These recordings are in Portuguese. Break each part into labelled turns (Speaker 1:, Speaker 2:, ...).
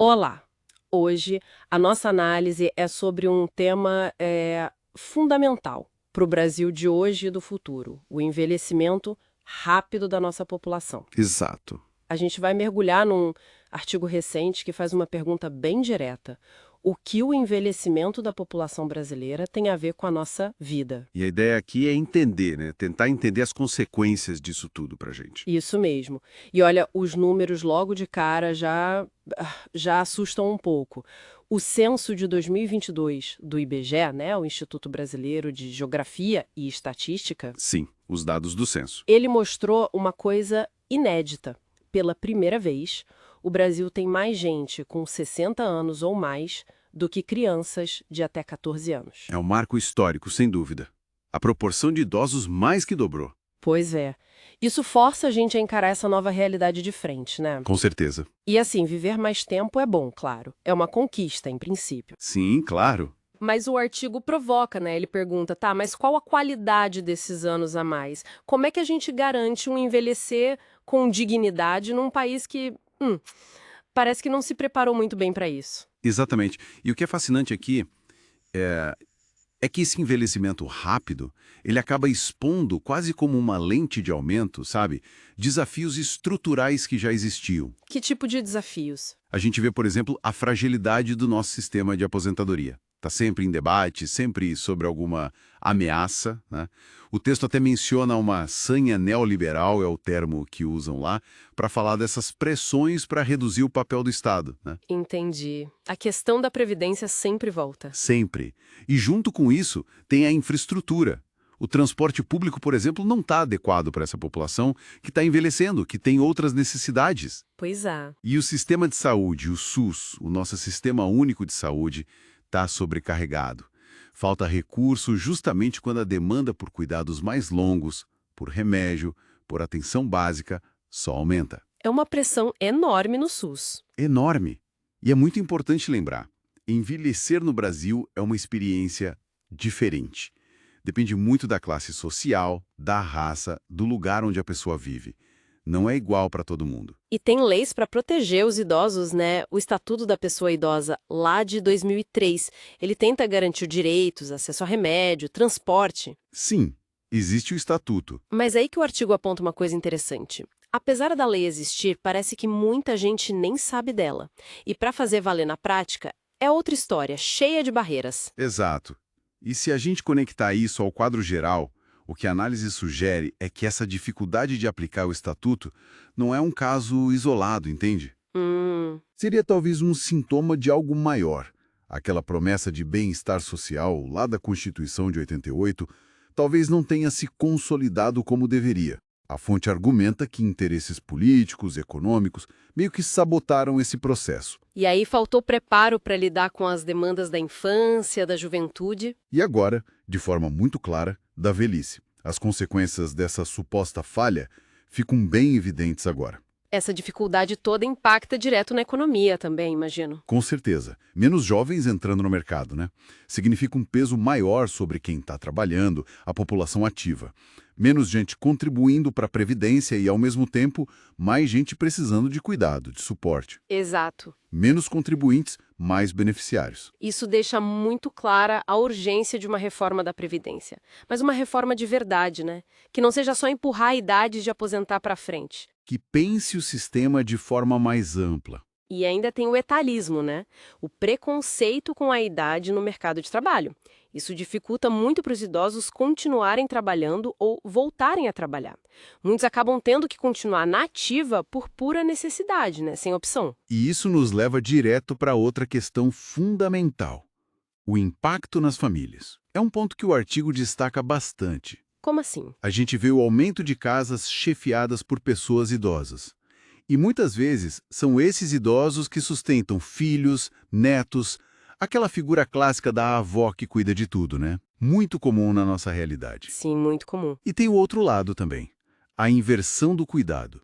Speaker 1: Olá! Hoje a nossa análise é sobre um tema fundamental para o Brasil de hoje e do futuro: o envelhecimento rápido da nossa população.
Speaker 2: Exato.
Speaker 1: A gente vai mergulhar num artigo recente que faz uma pergunta bem direta: o que o envelhecimento da população brasileira tem a ver com a nossa vida?
Speaker 2: E a ideia aqui é entender, né? Tentar entender as consequências disso tudo pra gente.
Speaker 1: Isso mesmo. E olha, os números logo de cara já assustam um pouco. O censo de 2022 do IBGE, né, o Instituto Brasileiro de Geografia e Estatística,
Speaker 2: Sim, os dados do censo.
Speaker 1: ele mostrou uma coisa inédita. Pela primeira vez, o Brasil tem mais gente com 60 anos ou mais do que crianças de até 14 anos.
Speaker 2: É um marco histórico, sem dúvida. A proporção de idosos mais que dobrou.
Speaker 1: Pois é. Isso força a gente a encarar essa nova realidade de frente, né?
Speaker 2: Com certeza.
Speaker 1: E assim, viver mais tempo é bom, claro. É uma conquista, em princípio.
Speaker 2: Sim, claro.
Speaker 1: Mas o artigo provoca, né? Ele pergunta, tá, mas qual a qualidade desses anos a mais? Como é que a gente garante um envelhecer com dignidade num país que, parece que não se preparou muito bem para isso?
Speaker 2: Exatamente. E o que é fascinante aqui é que esse envelhecimento rápido, ele acaba expondo quase como uma lente de aumento, sabe? Desafios estruturais que já existiam.
Speaker 1: Que tipo de desafios?
Speaker 2: A gente vê, por exemplo, a fragilidade do nosso sistema de aposentadoria. Está sempre em debate, sempre sobre alguma ameaça, né? O texto até menciona uma sanha neoliberal, é o termo que usam lá, para falar dessas pressões para reduzir o papel do Estado, né?
Speaker 1: Entendi. A questão da previdência sempre volta.
Speaker 2: Sempre. E junto com isso, tem a infraestrutura. O transporte público, por exemplo, não está adequado para essa população que está envelhecendo, que tem outras necessidades.
Speaker 1: Pois é.
Speaker 2: E o sistema de saúde, o SUS, o nosso Sistema Único de Saúde, está sobrecarregado. Falta recurso justamente quando a demanda por cuidados mais longos, por remédio, por atenção básica, só aumenta.
Speaker 1: É uma pressão enorme no SUS.
Speaker 2: Enorme. E é muito importante lembrar, envelhecer no Brasil é uma experiência diferente. Depende muito da classe social, da raça, do lugar onde a pessoa vive. Não é igual para todo mundo.
Speaker 1: E tem leis para proteger os idosos, né? O Estatuto da Pessoa Idosa, lá de 2003, ele tenta garantir direitos, acesso a remédio, transporte.
Speaker 2: Sim, existe o estatuto.
Speaker 1: Mas é aí que o artigo aponta uma coisa interessante. Apesar da lei existir, parece que muita gente nem sabe dela. E para fazer valer na prática, é outra história, cheia de barreiras.
Speaker 2: Exato. E se a gente conectar isso ao quadro geral, o que a análise sugere é que essa dificuldade de aplicar o estatuto não é um caso isolado, entende? Seria talvez um sintoma de algo maior. Aquela promessa de bem-estar social lá da Constituição de 88 talvez não tenha se consolidado como deveria. A fonte argumenta que interesses políticos, econômicos, meio que sabotaram esse processo.
Speaker 1: E aí faltou preparo para lidar com as demandas da infância, da juventude.
Speaker 2: E agora, de forma muito clara, da velhice. As consequências dessa suposta falha ficam bem evidentes agora.
Speaker 1: Essa dificuldade toda impacta direto na economia também, imagino.
Speaker 2: Com certeza. Menos jovens entrando no mercado, né? Significa um peso maior sobre quem está trabalhando, a população ativa. Menos gente contribuindo para a Previdência e, ao mesmo tempo, mais gente precisando de cuidado, de suporte.
Speaker 1: Exato.
Speaker 2: Menos contribuintes, mais beneficiários.
Speaker 1: Isso deixa muito clara a urgência de uma reforma da Previdência. Mas uma reforma de verdade, né? Que não seja só empurrar a idade de aposentar para frente.
Speaker 2: Que pense o sistema de forma mais ampla.
Speaker 1: E ainda tem o etalismo, né? O preconceito com a idade no mercado de trabalho. Isso dificulta muito para os idosos continuarem trabalhando ou voltarem a trabalhar. Muitos acabam tendo que continuar na ativa por pura necessidade, né? Sem opção.
Speaker 2: E isso nos leva direto para outra questão fundamental: o impacto nas famílias. É um ponto que o artigo destaca bastante.
Speaker 1: Como assim?
Speaker 2: A gente vê o aumento de casas chefiadas por pessoas idosas. E muitas vezes são esses idosos que sustentam filhos, netos, aquela figura clássica da avó que cuida de tudo, né? Muito comum na nossa realidade.
Speaker 1: Sim, muito comum.
Speaker 2: E tem o outro lado também, a inversão do cuidado.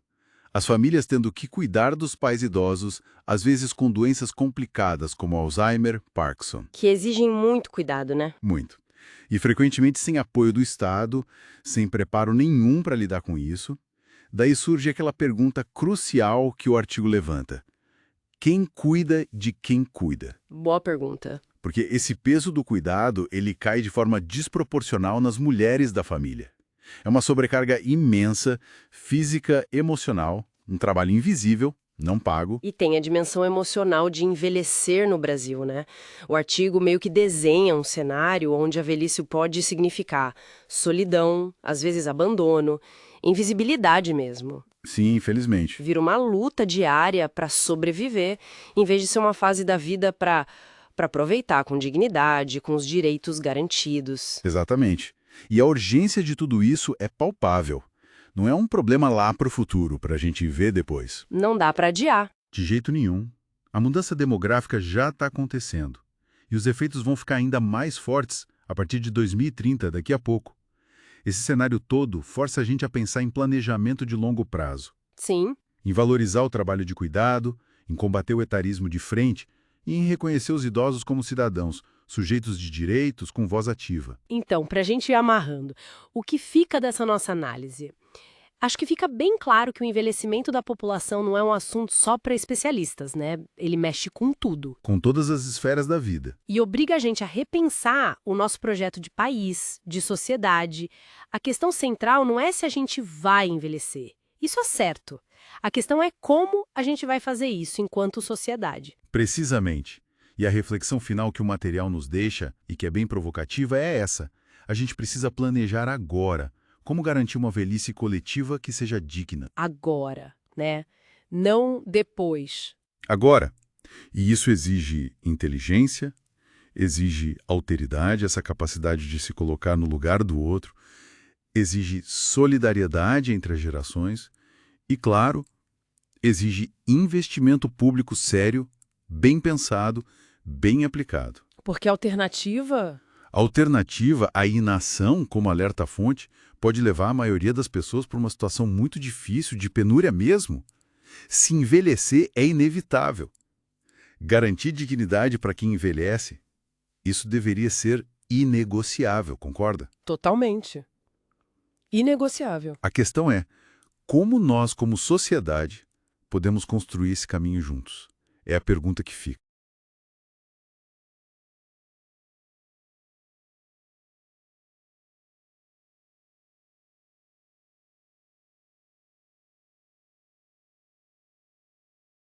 Speaker 2: As famílias tendo que cuidar dos pais idosos, às vezes com doenças complicadas como Alzheimer, Parkinson.
Speaker 1: Que exigem muito cuidado, né?
Speaker 2: Muito. E frequentemente sem apoio do Estado, sem preparo nenhum para lidar com isso. Daí surge aquela pergunta crucial que o artigo levanta: quem cuida de quem cuida.
Speaker 1: Boa pergunta.
Speaker 2: Porque esse peso do cuidado, ele cai de forma desproporcional nas mulheres da família. É uma sobrecarga imensa, física, emocional, um trabalho invisível, não pago.
Speaker 1: E tem a dimensão emocional de envelhecer no Brasil, né? O artigo meio que desenha um cenário onde a velhice pode significar solidão, às vezes abandono, invisibilidade mesmo.
Speaker 2: Sim, infelizmente.
Speaker 1: Vira uma luta diária para sobreviver, em vez de ser uma fase da vida para aproveitar com dignidade, com os direitos garantidos.
Speaker 2: Exatamente. E a urgência de tudo isso é palpável. Não é um problema lá para o futuro, para a gente ver depois.
Speaker 1: Não dá para adiar.
Speaker 2: De jeito nenhum. A mudança demográfica já está acontecendo. E os efeitos vão ficar ainda mais fortes a partir de 2030, daqui a pouco. Esse cenário todo força a gente a pensar em planejamento de longo prazo.
Speaker 1: Sim.
Speaker 2: Em valorizar o trabalho de cuidado, em combater o etarismo de frente e em reconhecer os idosos como cidadãos, sujeitos de direitos com voz ativa.
Speaker 1: Então, para a gente ir amarrando, o que fica dessa nossa análise? Acho que fica bem claro que o envelhecimento da população não é um assunto só para especialistas, né? Ele mexe com tudo.
Speaker 2: Com todas as esferas da vida.
Speaker 1: E obriga a gente a repensar o nosso projeto de país, de sociedade. A questão central não é se a gente vai envelhecer. Isso é certo. A questão é como a gente vai fazer isso enquanto sociedade.
Speaker 2: Precisamente. E a reflexão final que o material nos deixa, e que é bem provocativa, é essa. A gente precisa planejar agora. Como garantir uma velhice coletiva que seja digna?
Speaker 1: Agora, né? Não depois.
Speaker 2: Agora. E isso exige inteligência, exige alteridade, essa capacidade de se colocar no lugar do outro, exige solidariedade entre as gerações e, claro, exige investimento público sério, bem pensado, bem aplicado.
Speaker 1: Porque a alternativa...
Speaker 2: A alternativa, a inação, como alerta a fonte, pode levar a maioria das pessoas para uma situação muito difícil, de penúria mesmo. Se envelhecer é inevitável. Garantir dignidade para quem envelhece, isso deveria ser inegociável, concorda?
Speaker 1: Totalmente. Inegociável.
Speaker 2: A questão é, como nós, como sociedade, podemos construir esse caminho juntos? É a pergunta que fica.